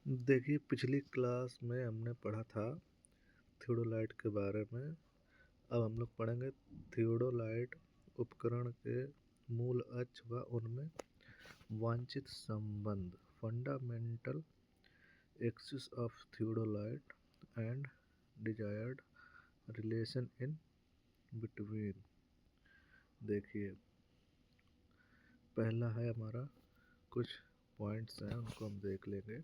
देखिए, पिछली क्लास में हमने पढ़ा था थियोडोलाइट के बारे में। अब हम लोग पढ़ेंगे थियोडोलाइट उपकरण के मूल अक्ष व उनमें वांछित संबंध, fundamental axis of theodolite and desired relation in between. देखिए, पहला है हमारा, कुछ पॉइंट्स हैं उनको हम देख लेंगे।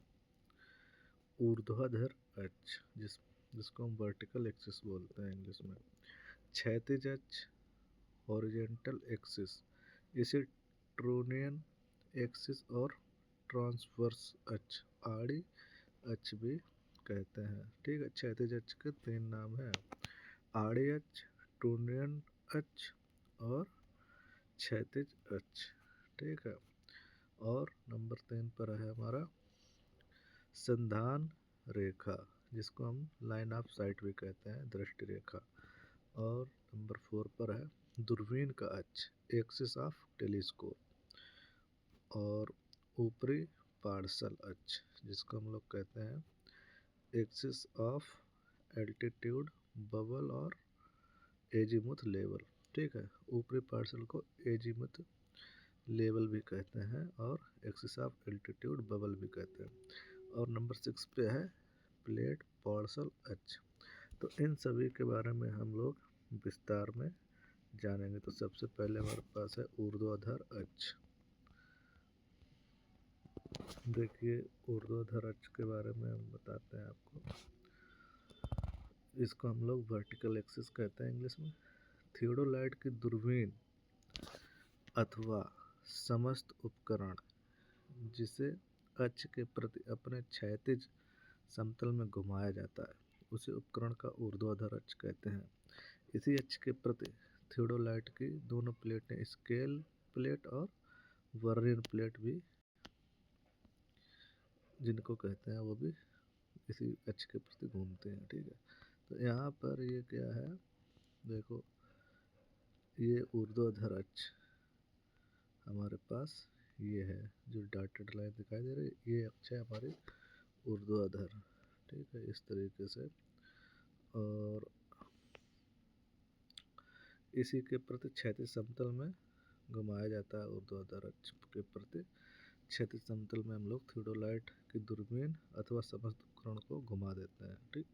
ऊर्ध्वाधर अक्ष, जिसको हम वर्टिकल एक्सिस बोलते हैं इंग्लिश में। क्षैतिज अक्ष, हॉरिजॉन्टल एक्सिस, इसे ट्रोनियन एक्सिस और ट्रांसवर्स अक्ष, आड़ी अक्ष भी कहते हैं। ठीक है, क्षैतिज अक्ष के 3 नाम हैं, आड़ी अक्ष, ट्रोनियन अक्ष और क्षैतिज अक्ष। ठीक है, और नंबर 3 पर है हमारा संधान रेखा, जिसको हम लाइन ऑफ साइट भी कहते हैं, दृष्टि रेखा। और नंबर 4 पर है दूरबीन का अक्ष, एक्सिस ऑफ टेलीस्कोप। और ऊपरी पार्सल अक्ष, जिसको हम लोग कहते हैं एक्सिस ऑफ एल्टीट्यूड बबल और एजीमुथ लेवल। ठीक है, ऊपरी पार्सल को एजीमुथ लेवल भी कहते हैं और एक्सिस ऑफ एल्टीट्यूड बबल भी कहते हैं। और नंबर 6 पे है प्लेट पार्सल अक्ष। तो इन सभी के बारे में हम लोग विस्तार में जानेंगे। तो सबसे पहले हमारे पास है ऊर्ध्वाधर अक्ष। देखिए, ऊर्ध्वाधर अक्ष के बारे में हम बताते हैं आपको। इसको हम लोग वर्टिकल एक्सिस कहते हैं इंग्लिश में। थियोडोलाइट की दूरबीन अथवा समस्त उपकरण जिसे अक्ष के प्रति अपने क्षैतिज समतल में घुमाया जाता है, उसे उपकरण का ऊर्ध्वाधर अक्ष कहते हैं। इसी अक्ष के प्रति थियोडोलाइट की दोनों प्लेटें, स्केल प्लेट और वर्नियर प्लेट भी जिनको कहते हैं, वो भी इसी अक्ष के प्रति घूमते हैं। ठीक है, तो यहाँ पर ये क्या है, देखो, ये ऊर्ध्वाधर अक्ष हमारे पास ये है, जो डॉटेड लाइन दिखाई दे रही है, ये अक्ष है हमारी ऊर्ध्वाधर। ठीक है, इस तरीके से। और इसी के प्रति क्षैतिज समतल में घुमाया जाता है। ऊर्ध्वाधर अक्ष के प्रति क्षैतिज समतल में हम लोग थियोडोलाइट की दूरबीन अथवा समस्त उपकरण को घुमा देते हैं। ठीक,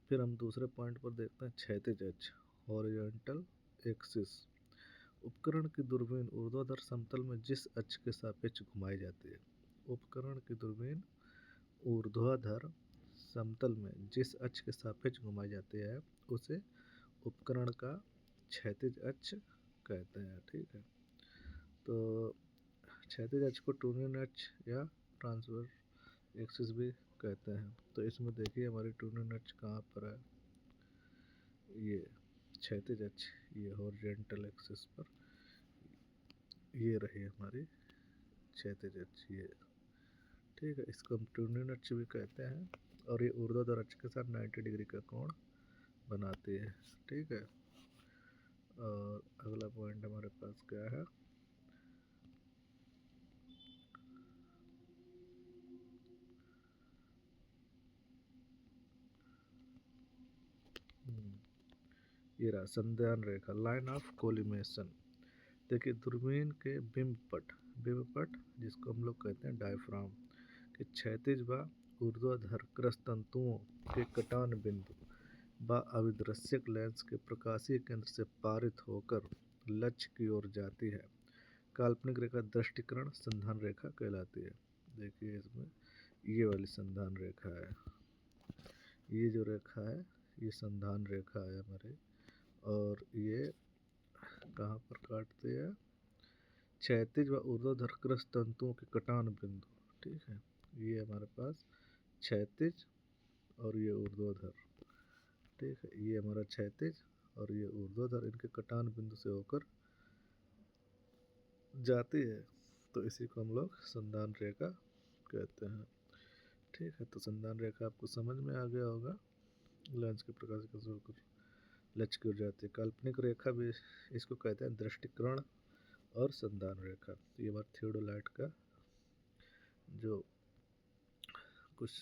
फिर हम दूसरे पॉइंट पर देखते हैं क्षैतिज अक्ष, हॉरिजॉन्टल एक्सिस। उपकरण की दूरबीन ऊर्ध्वाधर समतल में जिस अक्ष के सापेक्ष घुमाई जाती है, उपकरण की दूरबीन ऊर्ध्वाधर समतल में जिस अक्ष के सापेक्ष घुमाई जाती है, उसे उपकरण का क्षैतिज अक्ष कहते हैं। ठीक है, तो क्षैतिज अक्ष को ट्रोनियन अक्ष या ट्रांसवर्स एक्सिस भी कहते हैं। तो इसमें देखिए हमारी ट्रोनियन अक्ष कहाँ पर है, ये क्षैतिज अक्ष, ये हॉरिजॉन्टल एक्सिस पर ये रही हमारी क्षैतिज अक्ष, ये। ठीक है, इसको हम ट्रोनियन अक्ष भी कहते हैं और ये ऊर्ध्वाधर अक्ष के साथ 90 डिग्री का कोण बनाती है। ठीक है, और अगला पॉइंट हमारे पास क्या है, ये रहा संधान रेखा, लाइन ऑफ कोलिमेशन। देखिए, दूरबीन के बिंबपट जिसको हम लोग कहते हैं डायफ्राम के क्षैतिज व ऊर्ध्वाधर क्रस्ट तंतुओं के कटान बिंदु व अभिदृश्यक लेंस के प्रकाशीय केंद्र से पारित होकर लक्ष्य की ओर जाती है। काल्पनिक रेखा दृष्टिकरण संधान रेखा कहलाती है। देखिए, इसमें ये वाली संधान रेखा है, ये जो रेखा है ये संधान रेखा है हमारे, और ये कहाँ पर काटते हैं, क्षैतिज व ऊर्ध्वाधर क्रस्ट तंतुओं के कटान बिंदु। ठीक है, ये हमारे पास क्षैतिज और ये ऊर्ध्वाधर। ठीक है, ये हमारा क्षैतिज और ये ऊर्ध्वाधर, इनके कटान बिंदु से होकर जाती है, तो इसी को हम लोग संधान रेखा कहते हैं। ठीक है, तो संधान रेखा आपको समझ में आ गया होगा। लेंस के प्रकाश के होकर लक्ष्य की ओर जाती है। काल्पनिक रेखा भी इसको कहते हैं दृष्टिकरण और संधान रेखा। ये बात थियोडोलाइट का जो कुछ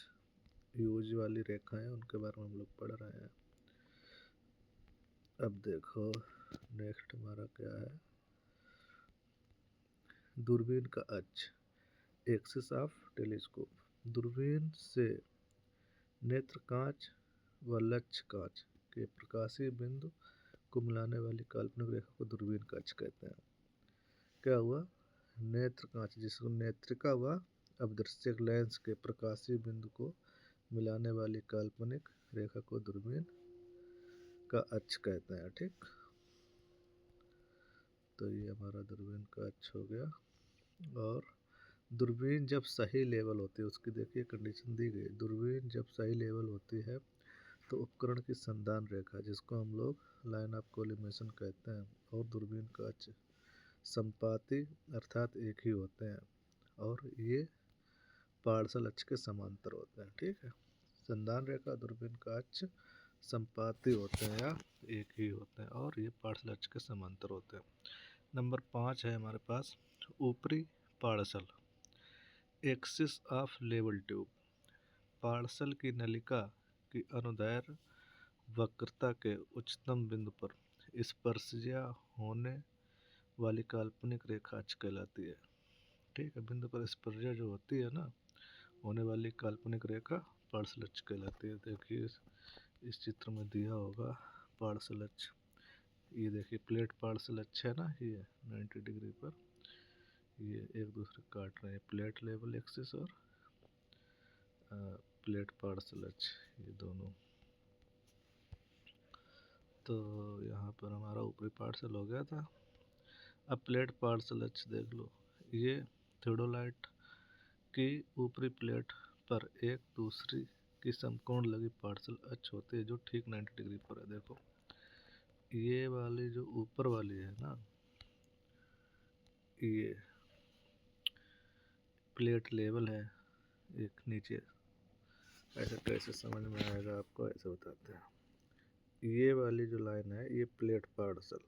यूज वाली रेखाएं उनके बारे में हम लोग पढ़ रहे हैं। अब देखो नेक्स्ट हमारा क्या है, दूरबीन का अक्ष, एक्सिस ऑफ टेलीस्कोप। दूरबीन से नेत्र कांच व लक्ष्य कांच के प्रकाशीय बिंदु को मिलाने वाली काल्पनिक रेखा को दूरबीन का अक्ष कहते हैं। क्या हुआ, नेत्र कांच जिसको नेत्रिका व अपदृश्यक लेंस के प्रकाशीय बिंदु को मिलाने वाली काल्पनिक रेखा को दूरबीन का अक्ष कहते हैं। ठीक, तो ये हमारा दूरबीन का अक्ष हो गया। और दूरबीन जब सही लेवल होती है, उसकी देखिए कंडीशन दी गई, दूरबीन जब सही लेवल होती है तो उपकरण की संधान रेखा जिसको हम लोग लाइन ऑफ कोलिमेशन कहते हैं और दूरबीन का अक्ष संपाती अर्थात एक ही होते हैं और ये पार्सल अक्ष के समांतर होते हैं। ठीक है, संधान रेखा दूरबीन का अक्ष संपाती होते हैं या एक ही होते हैं और ये पार्सल अक्ष के समांतर होते हैं। नंबर 5 है हमारे पास ऊपरी parcel, axis of level tube. Parcel की नलिका की अनुदैर्ध्य वक्रता के उच्चतम बिंदु पर स्पर्शज्या होने वाली काल्पनिक रेखा अक्ष कहलाती है। ठीक है, बिंदु पर स्पर्शज्या जो होती है ना, होने वाली काल्पनिक रेखा पार्सल अक्ष कहलाती है। देखिए इस चित्र में दिया होगा पार्सल अक्ष, ये देखिए प्लेट पार्सल अक्ष है ना, ये 90 डिग्री पर ये एक दूसरे काट रहे हैं, प्लेट लेवल एक्सिस और प्लेट पार्सल अक्ष, ये दोनों। तो यहाँ पर हमारा ऊपरी पार्सल हो गया था। अब प्लेट पार्सल अक्ष देख लो, ये थियोडोलाइट की ऊपरी प्लेट पर एक दूसरी की समकोण लगी पार्सल अक्ष होती है जो ठीक 90 डिग्री पर है। देखो ये वाली जो ऊपर वाली है ना, ये प्लेट लेवल है, एक नीचे, ऐसा कैसे समझ में आएगा आपको, ऐसे बताते हैं। ये वाली जो लाइन है ये प्लेट पार्सल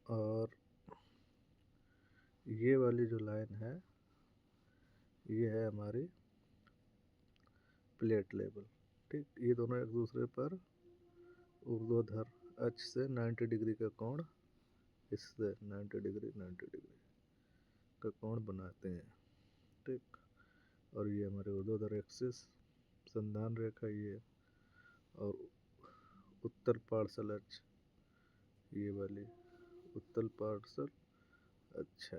और ये वाली जो लाइन है ये है हमारी प्लेट लेवल। ठीक, ये दोनों एक दूसरे पर ऊर्ध्वाधर अक्ष से 90 डिग्री का कोण, इससे 90 डिग्री का कोण बनाते हैं। ठीक, और ये हमारे ऊर्ध्वाधर एक्सिस संधान रेखा ये, और उत्तल पार्सल अक्ष ये वाली उत्तल पार्सल। अच्छा,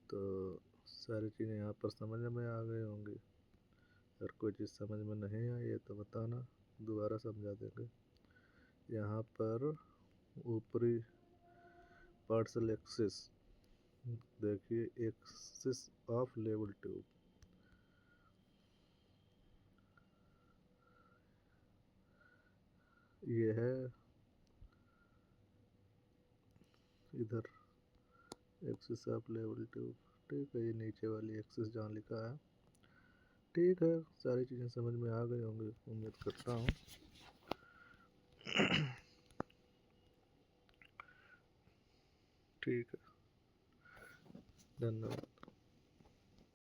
तो सारी चीज़ें यहाँ पर समझ में आ गई होंगी। अगर कोई चीज़ समझ में नहीं आई है तो बताना, दोबारा समझा देंगे। यहाँ पर ऊपरी पार्सल एक्सिस देखिए, एक्सिस ऑफ लेवल ट्यूब, ये है इधर एक्सिस ऑफ लेवल ट्यूब। ठीक है, ये नीचे वाली एक्सिस जहाँ लिखा है। ठीक है, सारी चीज़ें समझ में आ गई होंगी उम्मीद करता हूँ। ठीक है, धन्यवाद।